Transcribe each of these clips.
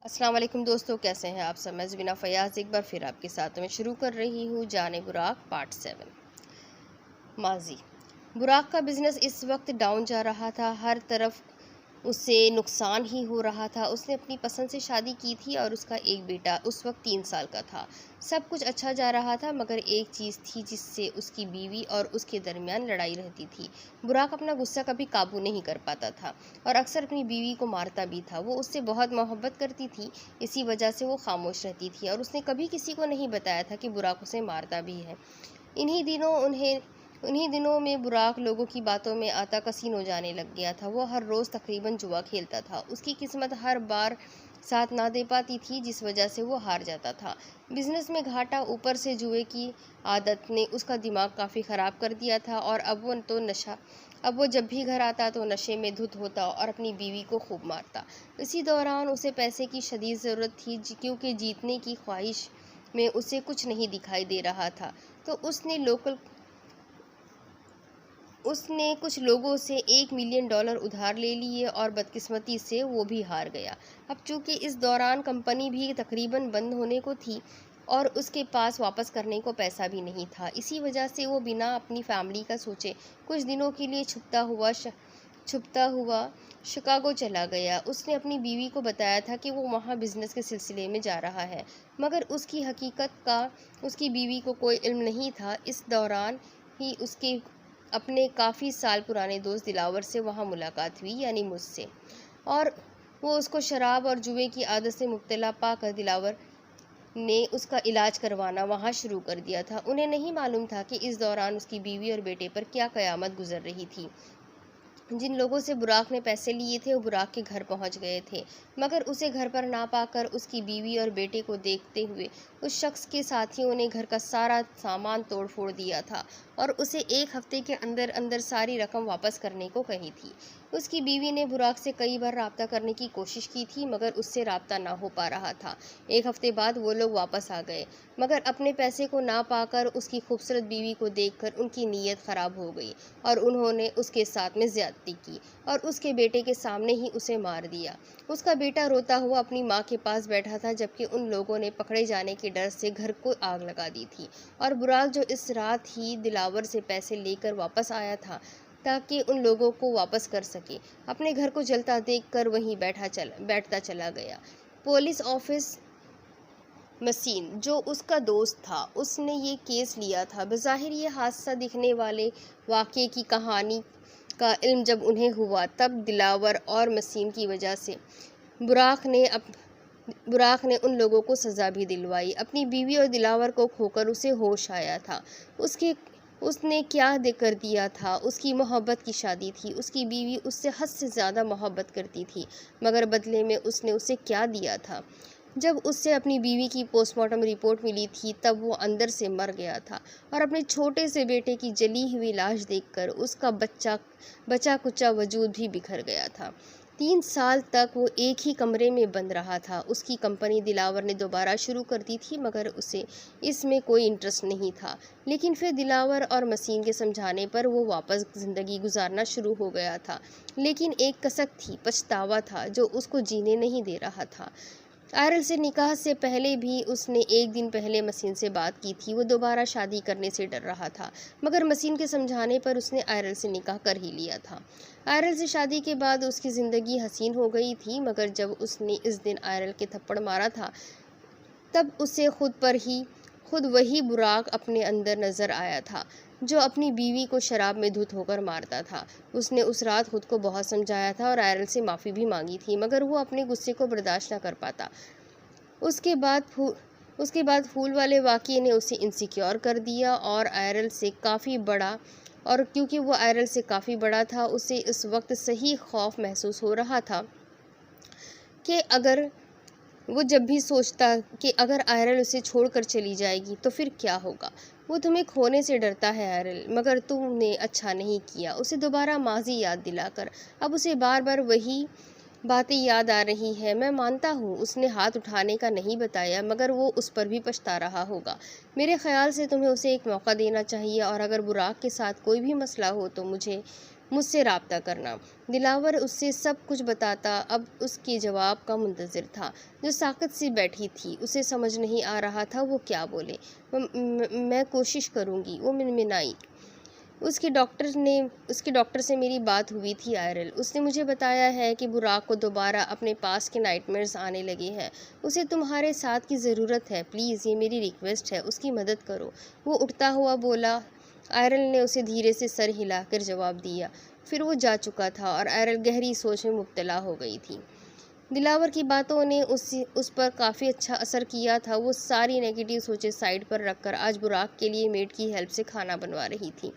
अस्सलाम वालेकुम दोस्तों, कैसे हैं आप सब। मैं ज़बीना फ़याज़ एक बार फिर आपके साथ मैं शुरू कर रही हूँ जाने बुराक पार्ट 7। माजी बुराक का बिज़नेस इस वक्त डाउन जा रहा था। हर तरफ उसे नुकसान ही हो रहा था। उसने अपनी पसंद से शादी की थी और उसका एक बेटा उस वक्त 3 साल का था। सब कुछ अच्छा जा रहा था, मगर एक चीज़ थी जिससे उसकी बीवी और उसके दरमियान लड़ाई रहती थी। बुराक अपना गुस्सा कभी काबू नहीं कर पाता था और अक्सर अपनी बीवी को मारता भी था। वो उससे बहुत मोहब्बत करती थी, इसी वजह से वो खामोश रहती थी और उसने कभी किसी को नहीं बताया था कि बुराक उसे मारता भी है। इन्हीं दिनों उन्हें उन्हीं दिनों में बुराक लोगों की बातों में आता कसीनो जाने लग गया था। वो हर रोज़ तकरीबन जुआ खेलता था। उसकी किस्मत हर बार साथ ना दे पाती थी, जिस वजह से वो हार जाता था। बिजनेस में घाटा, ऊपर से जुए की आदत ने उसका दिमाग काफ़ी ख़राब कर दिया था और अब वो जब भी घर आता तो नशे में धुत होता और अपनी बीवी को खूब मारता। इसी दौरान उसे पैसे की शदीद ज़रूरत थी, क्योंकि जीतने की ख्वाहिश में उसे कुछ नहीं दिखाई दे रहा था। तो उसने कुछ लोगों से $1 मिलियन उधार ले लिए और बदकिस्मती से वो भी हार गया। अब चूंकि इस दौरान कंपनी भी तकरीबन बंद होने को थी और उसके पास वापस करने को पैसा भी नहीं था, इसी वजह से वो बिना अपनी फैमिली का सोचे कुछ दिनों के लिए छुपता हुआ शिकागो चला गया। उसने अपनी बीवी को बताया था कि वो वहाँ बिजनेस के सिलसिले में जा रहा है, मगर उसकी हकीकत का उसकी बीवी को कोई इल्म नहीं था। इस दौरान ही उसके अपने काफ़ी साल पुराने दोस्त दिलावर से वहाँ मुलाकात हुई, यानी मुझसे, और वो उसको शराब और जुए की आदत से मुब्तला पाकर दिलावर ने उसका इलाज करवाना वहाँ शुरू कर दिया था। उन्हें नहीं मालूम था कि इस दौरान उसकी बीवी और बेटे पर क्या क़यामत गुजर रही थी। जिन लोगों से बुराक ने पैसे लिए थे वो बुराक के घर पहुंच गए थे, मगर उसे घर पर ना पाकर उसकी बीवी और बेटे को देखते हुए उस शख्स के साथियों ने घर का सारा सामान तोड़ फोड़ दिया था और उसे 1 हफ्ते के अंदर अंदर सारी रकम वापस करने को कही थी। उसकी बीवी ने बुराक से कई बार रब्ता करने की कोशिश की थी, मगर उससे रब्ता ना हो पा रहा था। 1 हफ्ते बाद वो लोग वापस आ गए, मगर अपने पैसे को ना पाकर उसकी खूबसूरत बीवी को देखकर उनकी नीयत ख़राब हो गई और उन्होंने उसके साथ में ज़्यादती की और उसके बेटे के सामने ही उसे मार दिया। उसका बेटा रोता हुआ अपनी माँ के पास बैठा था, जबकि उन लोगों ने पकड़े जाने के डर से घर को आग लगा दी थी। और बुराक, जो इस रात ही दिलावर से पैसे लेकर वापस आया था ताकि उन लोगों को वापस कर सके, अपने घर को जलता देखकर वहीं बैठता चला गया। पुलिस ऑफिस मसीन, जो उसका दोस्त था, उसने ये केस लिया था। बज़ाहिर ये हादसा दिखने वाले वाक़े की कहानी का इल्म जब उन्हें हुआ, तब दिलावर और मसीन की वजह से बुराक ने उन लोगों को सज़ा भी दिलवाई। अपनी बीवी और दिलावर को खोकर उसे होश आया था। उसने क्या कर दिया था। उसकी मोहब्बत की शादी थी। उसकी बीवी उससे हद से ज़्यादा मोहब्बत करती थी, मगर बदले में उसने उसे क्या दिया था। जब उससे अपनी बीवी की पोस्टमार्टम रिपोर्ट मिली थी, तब वो अंदर से मर गया था और अपने छोटे से बेटे की जली हुई लाश देखकर उसका बचा कुचा वजूद भी बिखर गया था। 3 साल तक वो एक ही कमरे में बंद रहा था। उसकी कंपनी दिलावर ने दोबारा शुरू कर दी थी, मगर उसे इसमें कोई इंटरेस्ट नहीं था। लेकिन फिर दिलावर और मसीन के समझाने पर वो वापस ज़िंदगी गुजारना शुरू हो गया था। लेकिन एक कसक थी, पछतावा था, जो उसको जीने नहीं दे रहा था। आयरल से निकाह से पहले भी उसने एक दिन पहले मसीन से बात की थी। वो दोबारा शादी करने से डर रहा था, मगर मसीन के समझाने पर उसने आयरल से निकाह कर ही लिया था। आयरल से शादी के बाद उसकी ज़िंदगी हसीन हो गई थी, मगर जब उसने इस दिन आयरल के थप्पड़ मारा था, तब उसे खुद वही बुराक अपने अंदर नज़र आया था, जो अपनी बीवी को शराब में धुत होकर मारता था। उसने उस रात खुद को बहुत समझाया था और आयरल से माफ़ी भी मांगी थी, मगर वो अपने गुस्से को बर्दाश्त न कर पाता। उसके बाद फूल वाले वाक़ये ने उसे इनसिक्योर कर दिया और क्योंकि वो आयरल से काफ़ी बड़ा था, उसे इस वक्त सही खौफ महसूस हो रहा था कि वो जब भी सोचता कि अगर आयरल उसे छोड़कर चली जाएगी तो फिर क्या होगा। वो तुम्हें खोने से डरता है आयरल, मगर तुमने अच्छा नहीं किया। उसे दोबारा माजी याद दिलाकर अब उसे बार बार वही बातें याद आ रही है। मैं मानता हूँ उसने हाथ उठाने का नहीं बताया, मगर वो उस पर भी पछता रहा होगा। मेरे ख्याल से तुम्हें उसे एक मौका देना चाहिए, और अगर बुराक के साथ कोई भी मसला हो तो मुझसे राब्ता करना। दिलावर उससे सब कुछ बताता अब उसके जवाब का मुंतज़िर था। जो साक़त सी बैठी थी, उसे समझ नहीं आ रहा था वो क्या बोले। मैं कोशिश करूँगी, वो मिनमिनाई। उसके डॉक्टर से मेरी बात हुई थी आयरल। उसने मुझे बताया है कि बुराक को दोबारा अपने पास के नाइटमेयर्स आने लगे हैं। उसे तुम्हारे साथ की ज़रूरत है, प्लीज़ ये मेरी रिक्वेस्ट है, उसकी मदद करो। वो उठता हुआ बोला। आयरल ने उसे धीरे से सर हिलाकर जवाब दिया। फिर वो जा चुका था और आयरल गहरी सोच में मुब्तला हो गई थी। दिलावर की बातों ने उस पर काफ़ी अच्छा असर किया था। वो सारी नेगेटिव सोचें साइड पर रखकर आज बुराक के लिए मेड की हेल्प से खाना बनवा रही थी।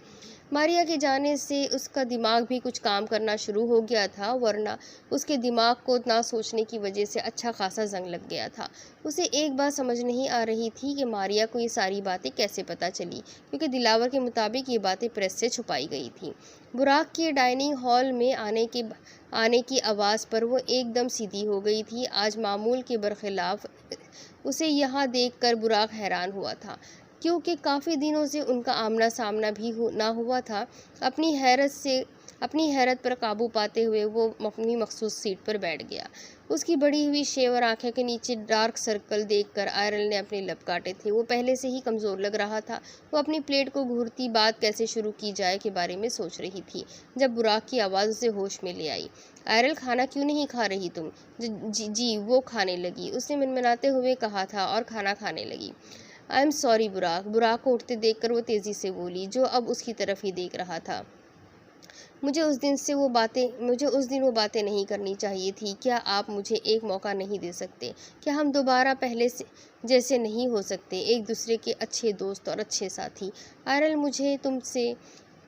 मारिया के जाने से उसका दिमाग भी कुछ काम करना शुरू हो गया था, वरना उसके दिमाग को ना सोचने की वजह से अच्छा खासा जंग लग गया था। उसे एक बात समझ नहीं आ रही थी कि मारिया को ये सारी बातें कैसे पता चली, क्योंकि दिलावर के मुताबिक ये बातें प्रेस से छुपाई गई थी। बुराक के डाइनिंग हॉल में आने की आवाज़ पर वो एकदम सीधी हो गई थी। आज मामूल के बरखिलाफ उसे यहाँ देखकर बुराक हैरान हुआ था, क्योंकि काफ़ी दिनों से उनका आमना सामना भी ना हुआ था। अपनी हैरत पर काबू पाते हुए वो अपनी मखसूस सीट पर बैठ गया। उसकी बड़ी हुई शेवर आंखें के नीचे डार्क सर्कल देखकर आयरल ने अपने लब काटे थे। वो पहले से ही कमज़ोर लग रहा था। वो अपनी प्लेट को घूरती बात कैसे शुरू की जाए के बारे में सोच रही थी, जब बुराक की आवाज़ उसे होश में ले आई। आयरल, खाना क्यों नहीं खा रही तुम? जी वो खाने लगी, उसने मिनमिनाते हुए कहा था और खाना खाने लगी। आई एम सॉरी बुराक। बुराक को उठते देखकर वो तेज़ी से बोली, जो अब उसकी तरफ ही देख रहा था। मुझे उस दिन वो बातें नहीं करनी चाहिए थी। क्या आप मुझे एक मौका नहीं दे सकते? क्या हम दोबारा पहले से जैसे नहीं हो सकते, एक दूसरे के अच्छे दोस्त और अच्छे साथी? आयरल, मुझे तुमसे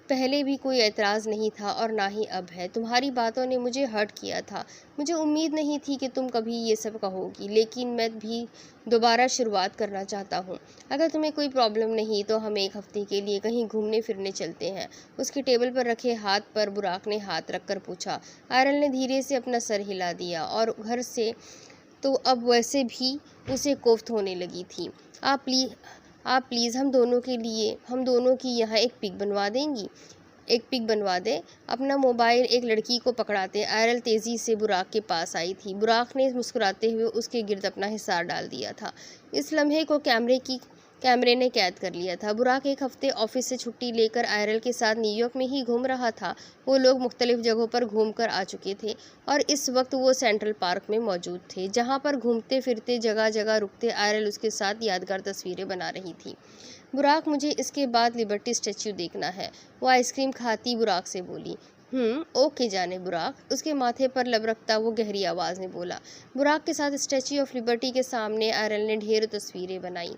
पहले भी कोई एतराज़ नहीं था और ना ही अब है। तुम्हारी बातों ने मुझे हर्ट किया था। मुझे उम्मीद नहीं थी कि तुम कभी ये सब कहोगी, लेकिन मैं भी दोबारा शुरुआत करना चाहता हूँ। अगर तुम्हें कोई प्रॉब्लम नहीं तो हम एक हफ्ते के लिए कहीं घूमने फिरने चलते हैं। उसके टेबल पर रखे हाथ पर बुराक ने हाथ रखकर पूछा। आयरल ने धीरे से अपना सर हिला दिया और घर से तो अब वैसे भी उसे कोफ्त होने लगी थी। आप प्लीज़ हम दोनों की यहाँ एक पिक बनवा दे। अपना मोबाइल एक लड़की को पकड़ाते आयरल तेज़ी से बुराक के पास आई थी। बुराक ने मुस्कुराते हुए उसके गिर्द अपना हिसार डाल दिया था। इस लम्हे को कैमरे ने कैद कर लिया था। बुराक एक हफ्ते ऑफिस से छुट्टी लेकर आयरल के साथ न्यूयॉर्क में ही घूम रहा था। वो लोग मुख्तलिफ जगहों पर घूम कर आ चुके थे और इस वक्त वो सेंट्रल पार्क में मौजूद थे, जहाँ पर घूमते फिरते जगह जगह रुकते आयरल उसके साथ यादगार तस्वीरें बना रही थी। बुराक, मुझे इसके बाद लिबर्टी स्टैच्यू देखना है, वो आइसक्रीम खाती बुराक से बोली। ओके जाने बुराक, उसके माथे पर लब रखता वो गहरी आवाज़ में बोला। बुराक के साथ स्टैच्यू ऑफ लिबर्टी के सामने आयरल ने ढेर तस्वीरें बनाई।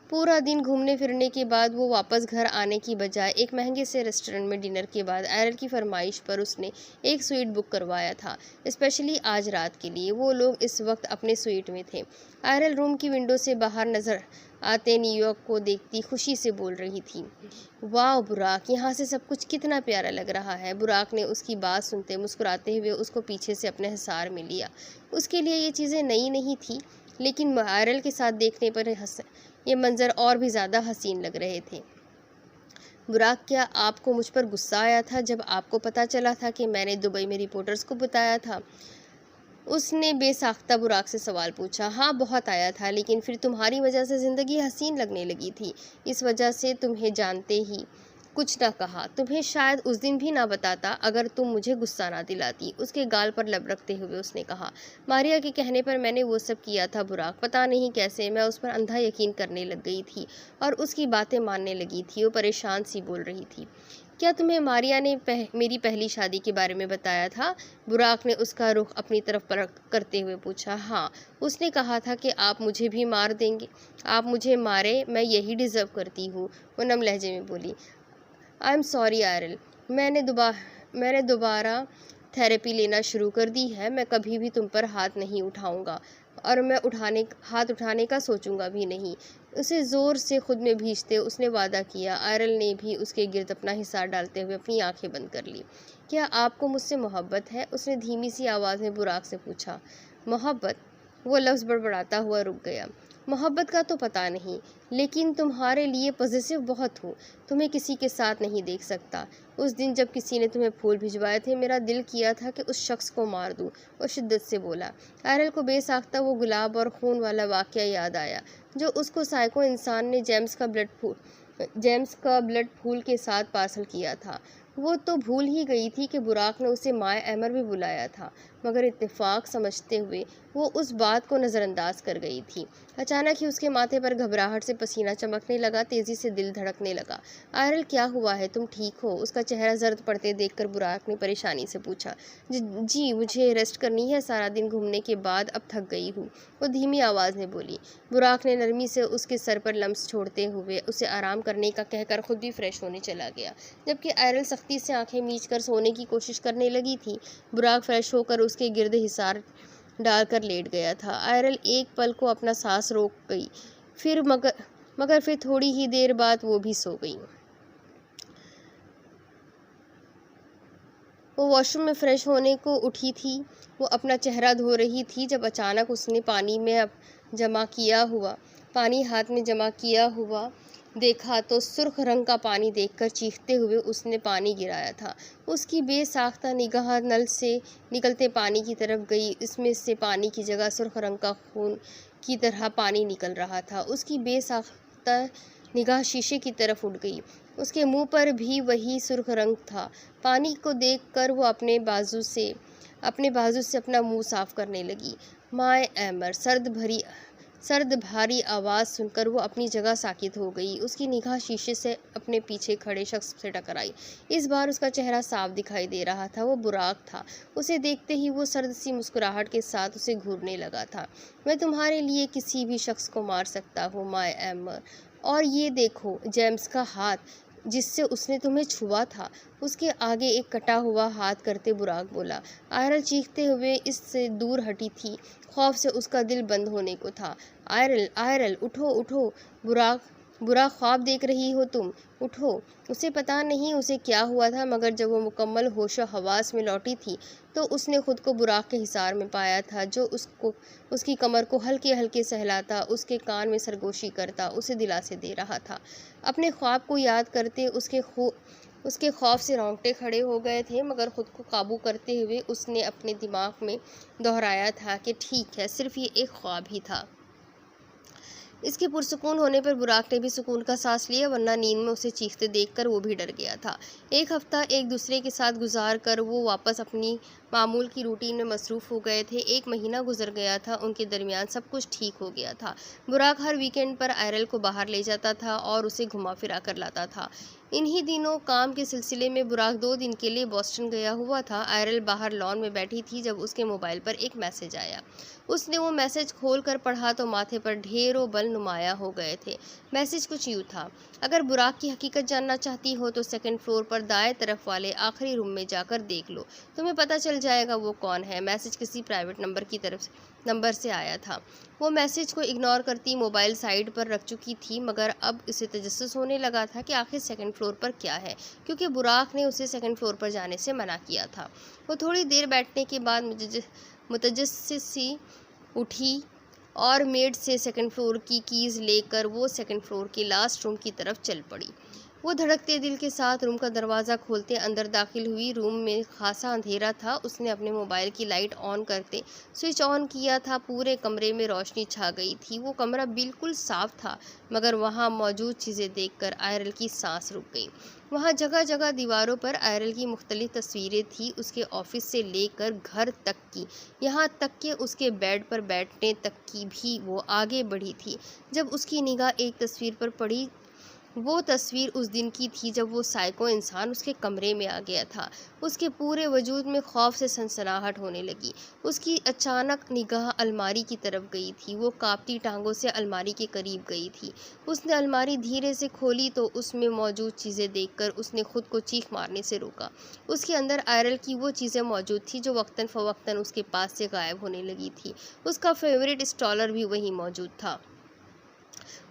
पूरा दिन घूमने फिरने के बाद वो वापस घर आने की बजाय एक महंगे से रेस्टोरेंट में डिनर के बाद आयरल की फरमाइश पर उसने एक स्वीट बुक करवाया था, स्पेशली आज रात के लिए। वो लोग इस वक्त अपने स्वीट में थे। आयरल रूम की विंडो से बाहर नज़र आते न्यूयॉर्क को देखती खुशी से बोल रही थी, वाह बुराक, यहाँ से सब कुछ कितना प्यारा लग रहा है। बुराक ने उसकी बात सुनते मुस्कुराते हुए उसको पीछे से अपने हिसार में लिया। उसके लिए ये चीज़ें नई नहीं थी, लेकिन आयरल के साथ देखने पर ये मंजर और भी ज़्यादा हसीन लग रहे थे। बुराक, क्या आपको मुझ पर गुस्सा आया था जब आपको पता चला था कि मैंने दुबई में रिपोर्टर्स को बताया था? उसने बेसाख्ता बुराक से सवाल पूछा। हाँ, बहुत आया था, लेकिन फिर तुम्हारी वजह से ज़िंदगी हसीन लगने लगी थी। इस वजह से तुम्हें जानते ही कुछ न कहा। तुम्हें शायद उस दिन भी ना बताता अगर तुम मुझे गुस्सा ना दिलाती। उसके गाल पर लब रखते हुए उसने कहा। मारिया के कहने पर मैंने वो सब किया था बुराक। पता नहीं कैसे मैं उस पर अंधा यकीन करने लग गई थी और उसकी बातें मानने लगी थी। वो परेशान सी बोल रही थी। क्या तुम्हें मारिया ने मेरी पहली शादी के बारे में बताया था? बुराक ने उसका रुख अपनी तरफ करते हुए पूछा। हाँ, उसने कहा था कि आप मुझे भी मार देंगे। आप मुझे मारे, मैं यही डिज़र्व करती हूँ, वो नम लहजे में बोली। आई एम सॉरी आयरल, मैंने दोबारा थेरेपी लेना शुरू कर दी है। मैं कभी भी तुम पर हाथ नहीं उठाऊंगा और मैं हाथ उठाने का सोचूंगा भी नहीं। उसे ज़ोर से खुद में भींचते उसने वादा किया। आयरल ने भी उसके गिर्द अपना हिसार डालते हुए अपनी आंखें बंद कर ली। क्या आपको मुझसे मोहब्बत है? उसने धीमी सी आवाज़ में बुराक से पूछा। मोहब्बत? वो लफ्ज़ बड़बड़ाता हुआ रुक गया। मोहब्बत का तो पता नहीं, लेकिन तुम्हारे लिए पॉजिटिव बहुत हूँ। तुम्हें किसी के साथ नहीं देख सकता। उस दिन जब किसी ने तुम्हें फूल भिजवाए थे, मेरा दिल किया था कि उस शख्स को मार दूँ। वो शिद्दत से बोला। आयरल को बेसाख्ता वो गुलाब और खून वाला वाक़या याद आया जो उसको साइको इंसान ने जेम्स का ब्लड फूल के साथ पार्सल किया था। वो तो भूल ही गई थी कि बुराक ने उसे माय एमर भी बुलाया था, मगर इत्तेफाक समझते हुए वो उस बात को नज़रअंदाज कर गई थी। अचानक ही उसके माथे पर घबराहट से पसीना चमकने लगा, तेज़ी से दिल धड़कने लगा। आयरल, क्या हुआ है? तुम ठीक हो? उसका चेहरा जर्द पड़ते देखकर बुराक ने परेशानी से पूछा। जी, मुझे रेस्ट करनी है, सारा दिन घूमने के बाद अब थक गई हूँ, वो धीमी आवाज़ में बोली। बुराक ने नरमी से उसके सर पर लम्स छोड़ते हुए उसे आराम करने का कहकर खुद भी फ्रेश होने चला गया, जबकि आयरल सख्ती से आंखें मीच कर सोने की कोशिश करने लगी थी। बुराक फ्रेश होकर उसके गिर्द हिसार डालकर लेट गया था। आयरल एक पल को अपना सांस रोक गई, मगर फिर थोड़ी ही देर बाद वो भी सो गई। वो वॉशरूम में फ्रेश होने को उठी थी। वो अपना चेहरा धो रही थी जब अचानक उसने पानी हाथ में जमा किया हुआ देखा तो सुर्ख रंग का पानी देखकर चीखते हुए उसने पानी गिराया था। उसकी बेसाख्ता निगाह नल से निकलते पानी की तरफ गई। इसमें से पानी की जगह सुर्ख रंग का खून की तरह पानी निकल रहा था। उसकी बेसाख्ता निगाह शीशे की तरफ उठ गई। उसके मुंह पर भी वही सुर्ख रंग था। पानी को देखकर वो अपने बाजू से अपना मुंह साफ करने लगी। माय एमर, सर्द भारी आवाज़ सुनकर वो अपनी जगह साकित हो गई। उसकी निगाह शीशे से अपने पीछे खड़े शख्स से टकराई। इस बार उसका चेहरा साफ दिखाई दे रहा था। वो बुराक था। उसे देखते ही वो सर्द सी मुस्कुराहट के साथ उसे घूरने लगा था। मैं तुम्हारे लिए किसी भी शख्स को मार सकता हूँ माय एमर। और ये देखो, जेम्स का हाथ जिससे उसने तुम्हें छुआ था। उसके आगे एक कटा हुआ हाथ करते बुराक बोला। आयरल चीखते हुए इससे दूर हटी थी। खौफ से उसका दिल बंद होने को था। आयरल, उठो उठो, बुरा ख्वाब देख रही हो तुम, उठो। उसे पता नहीं उसे क्या हुआ था, मगर जब वो मुकम्मल होशो हवास में लौटी थी तो उसने खुद को बुराक के हिसार में पाया था, जो उसकी कमर को हल्के हल्के सहलाता, उसके कान में सरगोशी करता, उसे दिलासे दे रहा था। अपने ख्वाब को याद करते उसके खौफ से रोंगटे खड़े हो गए थे, मगर खुद को काबू करते हुए उसने अपने दिमाग में दोहराया था कि ठीक है, सिर्फ ये एक ख्वाब ही था। इसके पुरसुकून होने पर बुराक ने भी सुकून का सांस लिया, वरना नींद में उसे चीखते देखकर वो भी डर गया था। एक हफ्ता एक दूसरे के साथ गुजार कर वो वापस अपनी मामूल की रूटीन में मसरूफ़ हो गए थे। 1 महीना गुजर गया था। उनके दरमियान सब कुछ ठीक हो गया था। बुराक हर वीकेंड पर आयरल को बाहर ले जाता था और उसे घुमा फिरा कर लाता था। इन्हीं दिनों काम के सिलसिले में बुराक 2 दिन के लिए बॉस्टन गया हुआ था। आयरल बाहर लॉन में बैठी थी जब उसके मोबाइल पर एक मैसेज आया। उसने वो मैसेज खोल कर पढ़ा तो माथे पर ढेरों बल नुमाया हो गए थे। मैसेज कुछ यूँ था। अगर बुराक की हकीकत जानना चाहती हो तो 2nd फ्लोर पर दाएं तरफ वाले आखिरी रूम में जाकर देख लो, तुम्हें पता चल जाएगा वो कौन है। मैसेज किसी प्राइवेट नंबर से आया था। वो मैसेज को इग्नोर करती मोबाइल साइड पर रख चुकी थी, मगर अब इसे तजस्सुस होने लगा था कि आखिर 2nd फ्लोर पर क्या है, क्योंकि बुराक ने उसे 2nd फ्लोर पर जाने से मना किया था। वो थोड़ी देर बैठने के बाद मुतजस्सिसी उठी और मेड से 2nd फ्लोर की कीज़ लेकर वो 2nd फ्लोर के लास्ट रूम की तरफ चल पड़ी। वो धड़कते दिल के साथ रूम का दरवाज़ा खोलते अंदर दाखिल हुई। रूम में खासा अंधेरा था। उसने अपने मोबाइल की लाइट ऑन करते स्विच ऑन किया था। पूरे कमरे में रोशनी छा गई थी। वो कमरा बिल्कुल साफ था, मगर वहाँ मौजूद चीज़ें देखकर आयरल की सांस रुक गई। वहाँ जगह जगह दीवारों पर आयरल की मुख्तलिफ तस्वीरें थी, उसके ऑफिस से लेकर घर तक की, यहाँ तक कि उसके बेड पर बैठने तक की भी वो आगे बढ़ी थी। जब उसकी निगाह एक तस्वीर पर पड़ी, वो तस्वीर उस दिन की थी जब वो साइको इंसान उसके कमरे में आ गया था। उसके पूरे वजूद में खौफ से सनसनाहट होने लगी। उसकी अचानक निगाह अलमारी की तरफ गई थी। वो कांपती टांगों से अलमारी के करीब गई थी। उसने अलमारी धीरे से खोली तो उसमें मौजूद चीज़ें देखकर उसने खुद को चीख मारने से रोका। उसके अंदर आयरल की वो चीज़ें मौजूद थी जो वक्तन फ़वक्तन उसके पास से गायब होने लगी थी। उसका फेवरेट स्टॉलर भी वहीं मौजूद था।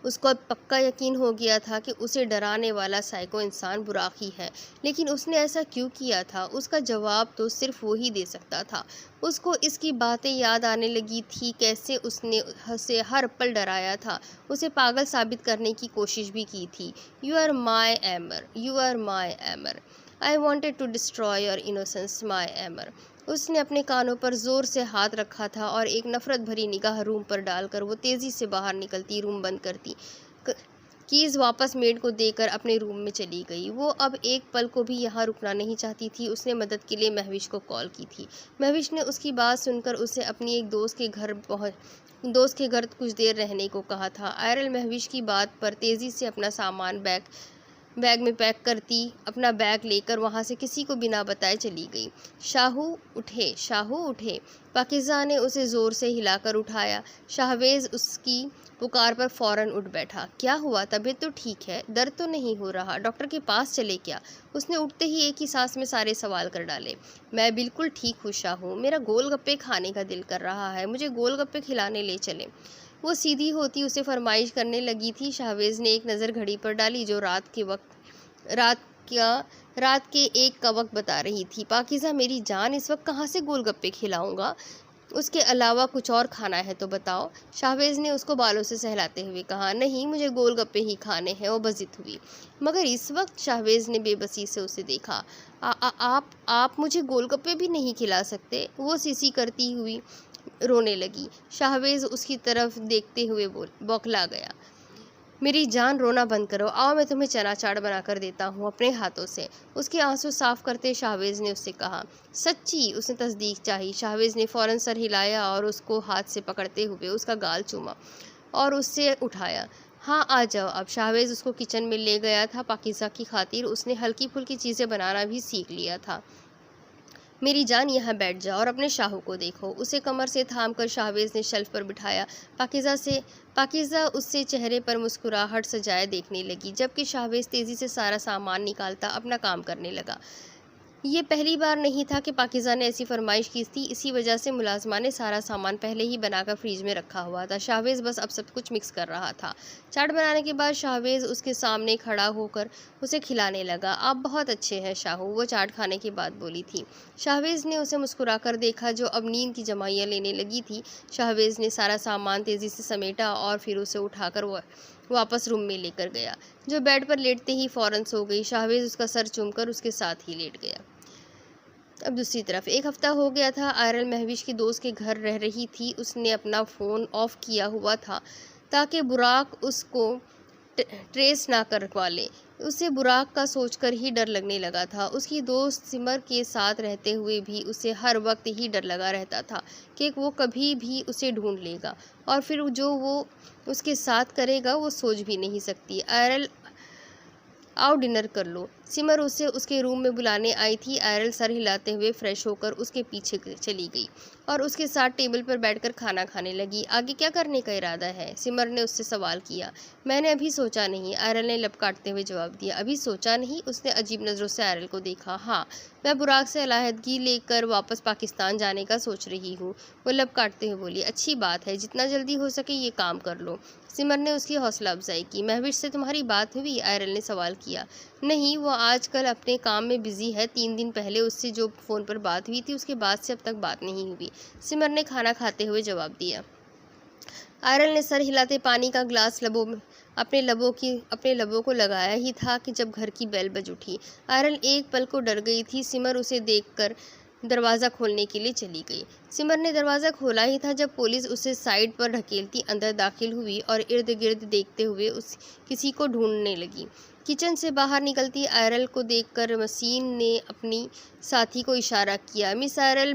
उसको अब पक्का यकीन हो गया था कि उसे डराने वाला साइको इंसान बुराक ही है, लेकिन उसने ऐसा क्यों किया था? उसका जवाब तो सिर्फ वो ही दे सकता था। उसको इसकी बातें याद आने लगी थी, कैसे उसने उसे हर पल डराया था, उसे पागल साबित करने की कोशिश भी की थी। You are my Emer, you are my Emer, I wanted to destroy your innocence my Emer. उसने अपने कानों पर जोर से हाथ रखा था और एक नफरत भरी निगाह रूम पर डालकर वो तेजी से बाहर निकलती, रूम बंद करती, कीज वापस मेड को देकर अपने रूम में चली गई। वो अब एक पल को भी यहाँ रुकना नहीं चाहती थी। उसने मदद के लिए महविश को कॉल की थी। महविश ने उसकी बात सुनकर उसे अपनी एक दोस्त के घर कुछ देर रहने को कहा था। आयरल महविश की बात पर तेजी से अपना सामान बैग में पैक करती, अपना बैग लेकर वहां से किसी को बिना बताए चली गई। शाहू उठे, शाहू उठे। पाकिज़ा ने उसे जोर से हिलाकर उठाया। शाहवेज उसकी पुकार पर फौरन उठ बैठा। क्या हुआ? तबीयत तो ठीक है, दर्द तो नहीं हो रहा? डॉक्टर के पास चले क्या? उसने उठते ही एक ही सांस में सारे सवाल कर डाले। मैं बिल्कुल ठीक हूँ शाहू, मेरा गोलगप्पे खाने का दिल कर रहा है, मुझे गोलगप्पे खिलाने ले चले। वो सीधी होती उसे फरमाइश करने लगी थी। शाहवेज ने एक नज़र घड़ी पर डाली जो रात के 1 का वक्त बता रही थी। पाकिज़ा मेरी जान, इस वक्त कहाँ से गोलगप्पे खिलाऊंगा? उसके अलावा कुछ और खाना है तो बताओ। शाहवेज ने उसको बालों से सहलाते हुए कहा। नहीं, मुझे गोलगप्पे ही खाने हैं। वो बजित हुई। मगर इस वक्त? शाहवेज ने बेबसी से उसे देखा। आप मुझे गोलगप्पे भी नहीं खिला सकते? वो सीसी करती हुई रोने लगी। शाहवेज उसकी तरफ देखते हुए बौखला गया। मेरी जान, रोना बंद करो, आओ मैं तुम्हें चना चाट बनाकर देता हूँ अपने हाथों से। उसके आंसू साफ करते शाहवेज ने उससे कहा। सच्ची? उसने तस्दीक चाही। शाहवेज ने फौरन सर हिलाया और उसको हाथ से पकड़ते हुए उसका गाल चूमा और उससे उठाया। हाँ, आ जाओ अब। शाहवेज उसको किचन में ले गया था। पाकिज़ा की खातिर उसने हल्की फुल्की चीज़ें बनाना भी सीख लिया था। मेरी जान, यहाँ बैठ जाओ और अपने शाहू को देखो। उसे कमर से थामकर शाहवेज ने शेल्फ पर बिठाया। पाकिज़ा उससे चेहरे पर मुस्कुराहट सजाए देखने लगी, जबकि शाहवेज तेज़ी से सारा सामान निकालता अपना काम करने लगा। ये पहली बार नहीं था कि पाकिज़ा ने ऐसी फरमाइश की थी। इसी वजह से मुलाजमा ने सारा सामान पहले ही बनाकर फ्रीज में रखा हुआ था। शाहवेज बस अब सब कुछ मिक्स कर रहा था। चाट बनाने के बाद शाहवेज उसके सामने खड़ा होकर उसे खिलाने लगा। आप बहुत अच्छे हैं शाहू, वो चाट खाने के बाद बोली थी। शाहवेज ने उसे मुस्कुराकर देखा जो अब नींद की जमाइयाँ लेने लगी थी। शाहवेज ने सारा सामान तेज़ी से समेटा और फिर उसे उठाकर वापस रूम में लेकर गया, जो बेड पर लेटते ही फौरन सो गई। शाहवेज उसका सर चूमकर उसके साथ ही लेट गया। अब दूसरी तरफ 1 हफ्ता हो गया था। आयरल महविश की दोस्त के घर रह रही थी। उसने अपना फ़ोन ऑफ किया हुआ था ताकि बुराक उसको ट्रेस ना कर पाले। उसे बुराक का सोचकर ही डर लगने लगा था। उसकी दोस्त सिमर के साथ रहते हुए भी उसे हर वक्त ही डर लगा रहता था कि वो कभी भी उसे ढूंढ लेगा और फिर जो वो उसके साथ करेगा वो सोच भी नहीं सकती। आयरल, आओ डिनर कर लो। सिमर उसे उसके रूम में बुलाने आई थी। आयरल सर हिलाते हुए फ्रेश होकर उसके पीछे चली गई और उसके साथ टेबल पर बैठकर खाना खाने लगी। आगे क्या करने का इरादा है? सिमर ने उससे सवाल किया। मैंने अभी सोचा नहीं, आयरल ने लब काटते हुए जवाब दिया। अभी सोचा नहीं? उसने अजीब नज़रों से आयरल को देखा। हाँ, मैं बुराक से अलहदगी लेकर वापस पाकिस्तान जाने का सोच रही हूँ, वो लब काटते हुए बोली। अच्छी बात है, जितना जल्दी हो सके ये काम कर लो। सिमर ने उसकी हौसला अफजाई की। महविश से तुम्हारी बात हुई? आयरल ने सवाल किया। नहीं, वो आजकल अपने काम में बिजी है। 3 दिन पहले उससे जो फ़ोन पर बात हुई थी उसके बाद से अब तक बात नहीं हुई, सिमर ने खाना खाते हुए जवाब दिया। आयरल ने सर हिलाते पानी का ग्लास अपने लबों को लगाया ही था कि जब घर की बेल बज उठी। आयरल एक पल को डर गई थी। सिमर उसे देखकर दरवाज़ा खोलने के लिए चली गई। सिमर ने दरवाज़ा खोला ही था जब पुलिस उसे साइड पर ढकेलती अंदर दाखिल हुई और इर्द गिर्द देखते हुए किसी को ढूंढने लगी। किचन से बाहर निकलती आयरल को देखकर मसीन ने अपनी साथी को इशारा किया। मिस आयरल,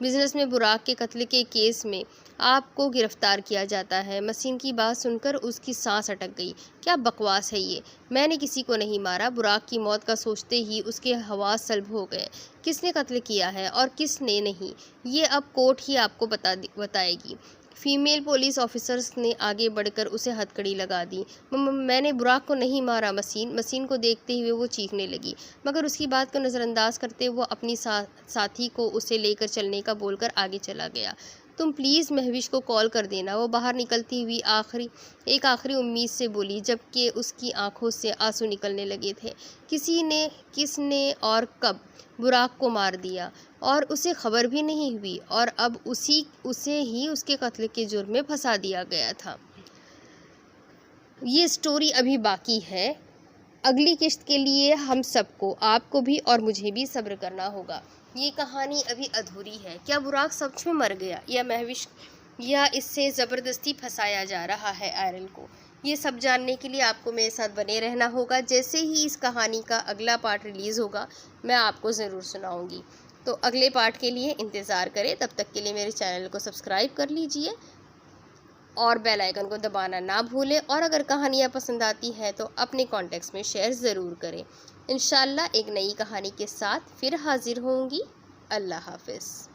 बिजनेस में बुराक के कत्ल के केस में आपको गिरफ्तार किया जाता है। मसीन की बात सुनकर उसकी सांस अटक गई। क्या बकवास है ये? मैंने किसी को नहीं मारा। बुराक की मौत का सोचते ही उसके हवास सल्ब हो गए। किसने कत्ल किया है और किसने नहीं, ये अब कोर्ट ही आपको बताएगी। फीमेल पुलिस ऑफिसर्स ने आगे बढ़कर उसे हथकड़ी लगा दी। मैंने बुराक को नहीं मारा। मसीन को देखते हुए वो चीखने लगी, मगर उसकी बात को नज़रअंदाज करते वो अपनी साथी को उसे लेकर चलने का बोलकर आगे चला गया। तुम प्लीज़ महविश को कॉल कर देना। वो बाहर निकलती हुई एक आखिरी उम्मीद से बोली, जबकि उसकी आंखों से आंसू निकलने लगे थे। किसने और कब बुराक को मार दिया और उसे खबर भी नहीं हुई, और अब उसे ही उसके कत्ल के जुर्म में फंसा दिया गया था। ये स्टोरी अभी बाकी है। अगली किश्त के लिए हम सबको, आपको भी और मुझे भी सब्र करना होगा। ये कहानी अभी अधूरी है। क्या बुराक सच में मर गया या महविश, या इससे ज़बरदस्ती फंसाया जा रहा है आयरन को? ये सब जानने के लिए आपको मेरे साथ बने रहना होगा। जैसे ही इस कहानी का अगला पार्ट रिलीज़ होगा मैं आपको ज़रूर सुनाऊंगी। तो अगले पार्ट के लिए इंतज़ार करें। तब तक के लिए मेरे चैनल को सब्सक्राइब कर लीजिए और बेल आइकन को दबाना ना भूलें। और अगर कहानियाँ पसंद आती हैं तो अपने कॉन्टेक्ट्स में शेयर ज़रूर करें। इंशाल्लाह एक नई कहानी के साथ फिर हाजिर होंगी। अल्लाह हाफ़िज़।